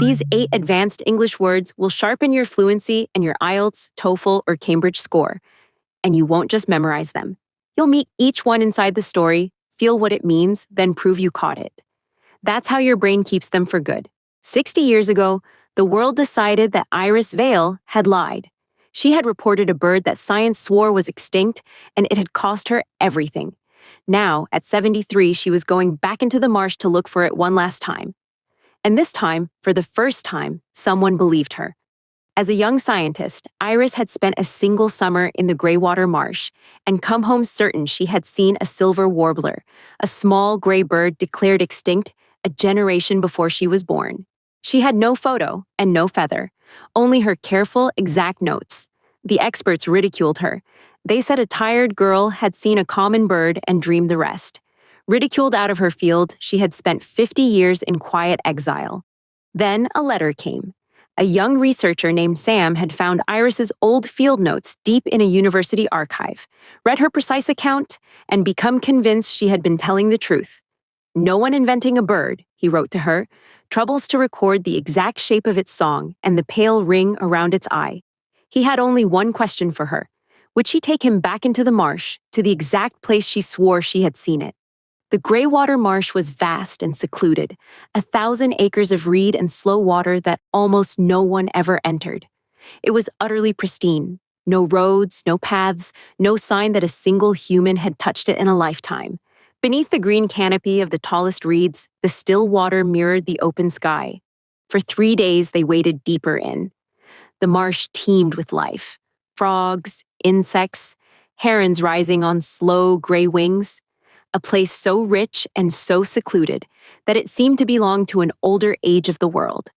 These 8 advanced English words will sharpen your fluency and your IELTS, TOEFL, or Cambridge score. And you won't just memorize them. You'll meet each one inside the story, feel what it means, then prove you caught it. That's how your brain keeps them for good. 60 years ago, the world decided that Iris Vale had lied. She had reported a bird that science swore was extinct, and it had cost her everything. Now, at 73, she was going back into the marsh to look for it one last time. And this time, for the first time, someone believed her. As a young scientist, Iris had spent a single summer in the Greywater Marsh and come home certain she had seen a silver warbler, a small gray bird declared extinct a generation before she was born. She had no photo and no feather, only her careful, exact notes. The experts ridiculed her. They said a tired girl had seen a common bird and dreamed the rest. Ridiculed out of her field, she had spent 50 years in quiet exile. Then a letter came. A young researcher named Sam had found Iris's old field notes deep in a university archive, read her precise account, and become convinced she had been telling the truth. "No one inventing a bird," he wrote to her, "troubles to record the exact shape of its song and the pale ring around its eye." He had only one question for her. Would she take him back into the marsh, to the exact place she swore she had seen it? The Greywater Marsh was vast and secluded, 1,000 acres of reed and slow water that almost no one ever entered. It was utterly pristine. No roads, no paths, no sign that a single human had touched it in a lifetime. Beneath the green canopy of the tallest reeds, the still water mirrored the open sky. For 3 days, they waded deeper in. The marsh teemed with life. Frogs, insects, herons rising on slow gray wings. A place so rich and so secluded that it seemed to belong to an older age of the world.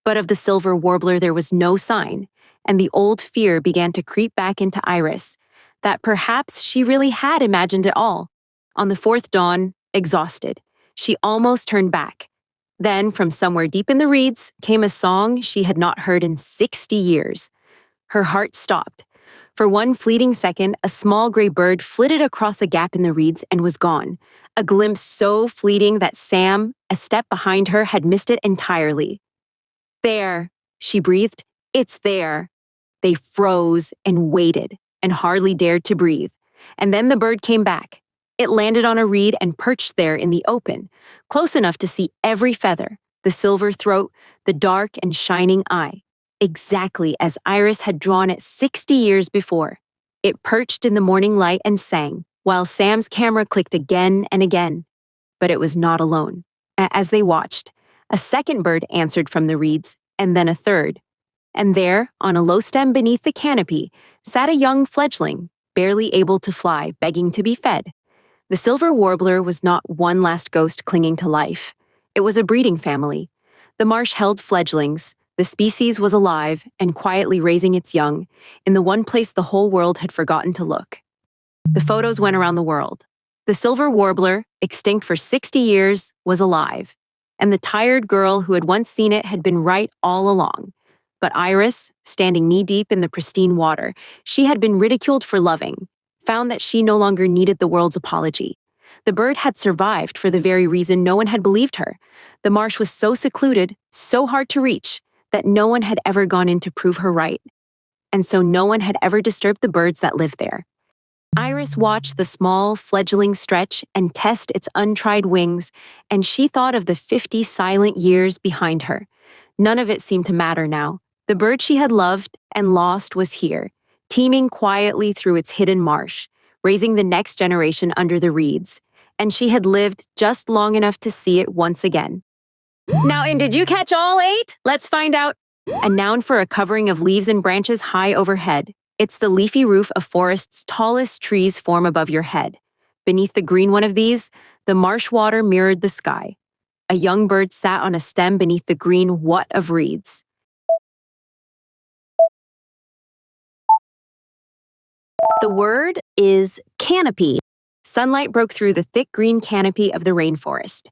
But of the silver warbler there was no sign, and the old fear began to creep back into Iris, that perhaps she really had imagined it all. On the 4th dawn, exhausted, she almost turned back. Then, from somewhere deep in the reeds, came a song she had not heard in 60 years. Her heart stopped. For one fleeting second, a small gray bird flitted across a gap in the reeds and was gone, a glimpse so fleeting that Sam, a step behind her, had missed it entirely. "There," she breathed. "It's there." They froze and waited and hardly dared to breathe. And then the bird came back. It landed on a reed and perched there in the open, close enough to see every feather, the silver throat, the dark and shining eye. Exactly as Iris had drawn it 60 years before. It perched in the morning light and sang, while Sam's camera clicked again and again. But it was not alone. As they watched, a second bird answered from the reeds, and then a third. And there, on a low stem beneath the canopy, sat a young fledgling, barely able to fly, begging to be fed. The silver warbler was not one last ghost clinging to life. It was a breeding family. The marsh held fledglings. The species was alive and quietly raising its young in the one place the whole world had forgotten to look. The photos went around the world. The silver warbler, extinct for 60 years, was alive, and the tired girl who had once seen it had been right all along. But Iris, standing knee-deep in the pristine water, she had been ridiculed for loving, found that she no longer needed the world's apology. The bird had survived for the very reason no one had believed her. The marsh was so secluded, so hard to reach, that no one had ever gone in to prove her right. And so no one had ever disturbed the birds that lived there. Iris watched the small fledgling stretch and test its untried wings, and she thought of the 50 silent years behind her. None of it seemed to matter now. The bird she had loved and lost was here, teeming quietly through its hidden marsh, raising the next generation under the reeds, and she had lived just long enough to see it once again. Now, and did you catch all 8? Let's find out. A noun for a covering of leaves and branches high overhead. It's the leafy roof a forest's tallest trees form above your head. Beneath the green one of these, the marsh water mirrored the sky. A young bird sat on a stem beneath the green what of reeds. The word is canopy. Sunlight broke through the thick green canopy of the rainforest.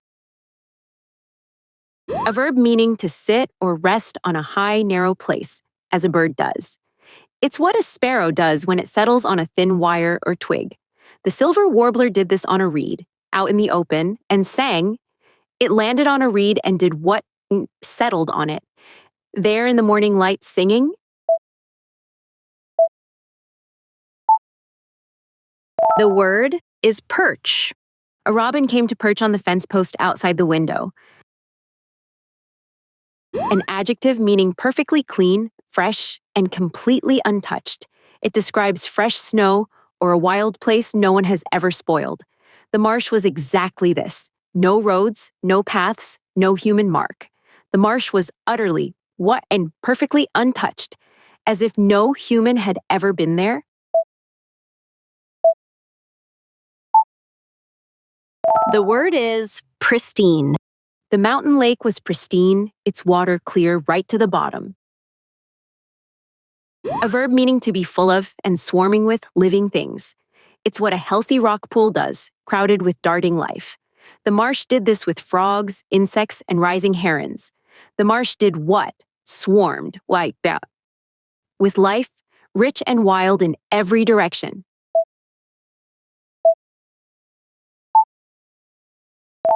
A verb meaning to sit or rest on a high, narrow place, as a bird does. It's what a sparrow does when it settles on a thin wire or twig. The silver warbler did this on a reed, out in the open, and sang. It landed on a reed and did what? Settled on it. There in the morning light singing. The word is perch. A robin came to perch on the fence post outside the window. An adjective meaning perfectly clean, fresh, and completely untouched. It describes fresh snow or a wild place no one has ever spoiled. The marsh was exactly this. No roads, no paths, no human mark. The marsh was utterly, and perfectly untouched, as if no human had ever been there. The word is pristine. The mountain lake was pristine, its water clear right to the bottom. A verb meaning to be full of and swarming with living things. It's what a healthy rock pool does, crowded with darting life. The marsh did this with frogs, insects, and rising herons. The marsh did what? Swarmed, wiped out. With life, rich and wild in every direction.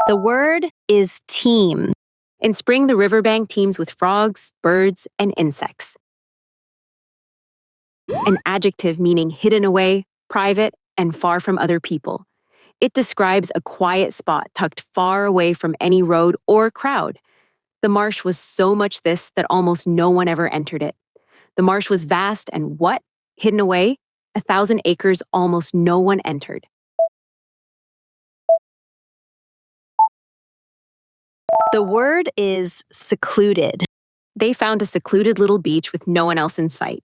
The word is teem. In spring, the riverbank teems with frogs, birds, and insects. An adjective meaning hidden away, private, and far from other people. It describes a quiet spot tucked far away from any road or crowd. The marsh was so much this that almost no one ever entered it. The marsh was vast and what? Hidden away? 1,000 acres almost no one entered. The word is secluded. They found a secluded little beach with no one else in sight.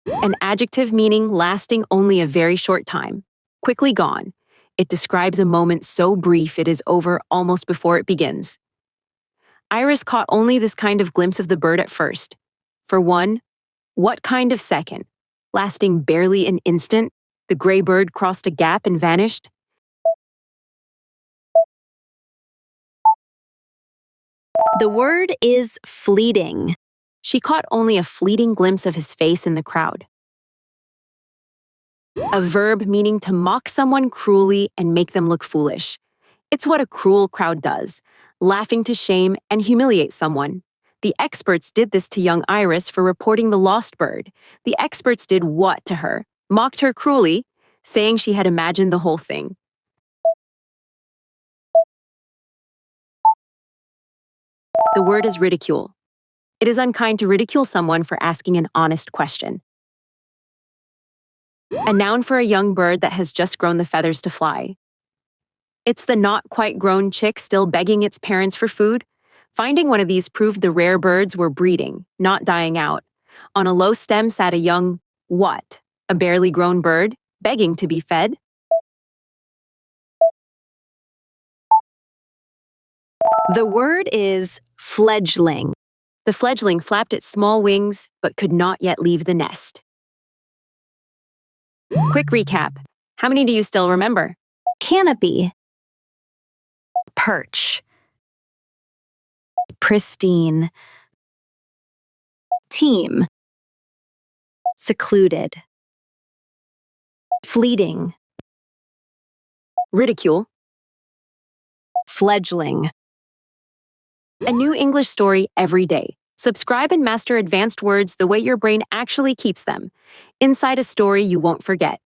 An adjective meaning lasting only a very short time, quickly gone. It describes a moment so brief it is over almost before it begins. Iris caught only this kind of glimpse of the bird at first. For one, what kind of second? Lasting barely an instant, the gray bird crossed a gap and vanished. The word is fleeting. She caught only a fleeting glimpse of his face in the crowd. A verb meaning to mock someone cruelly and make them look foolish. It's what a cruel crowd does, laughing to shame and humiliate someone. The experts did this to young Iris for reporting the lost bird. The experts did what to her? Mocked her cruelly, saying she had imagined the whole thing. The word is ridicule. It is unkind to ridicule someone for asking an honest question. A noun for a young bird that has just grown the feathers to fly. It's the not quite grown chick still begging its parents for food. Finding one of these proved the rare birds were breeding, not dying out. On a low stem sat a young what? A barely grown bird, begging to be fed. The word is fledgling. The fledgling flapped its small wings, but could not yet leave the nest. Quick recap. How many do you still remember? Canopy. Perch. Pristine. Teem. Secluded. Fleeting. Ridicule. Fledgling. A new English story every day. Subscribe and master advanced words the way your brain actually keeps them. Inside a story you won't forget.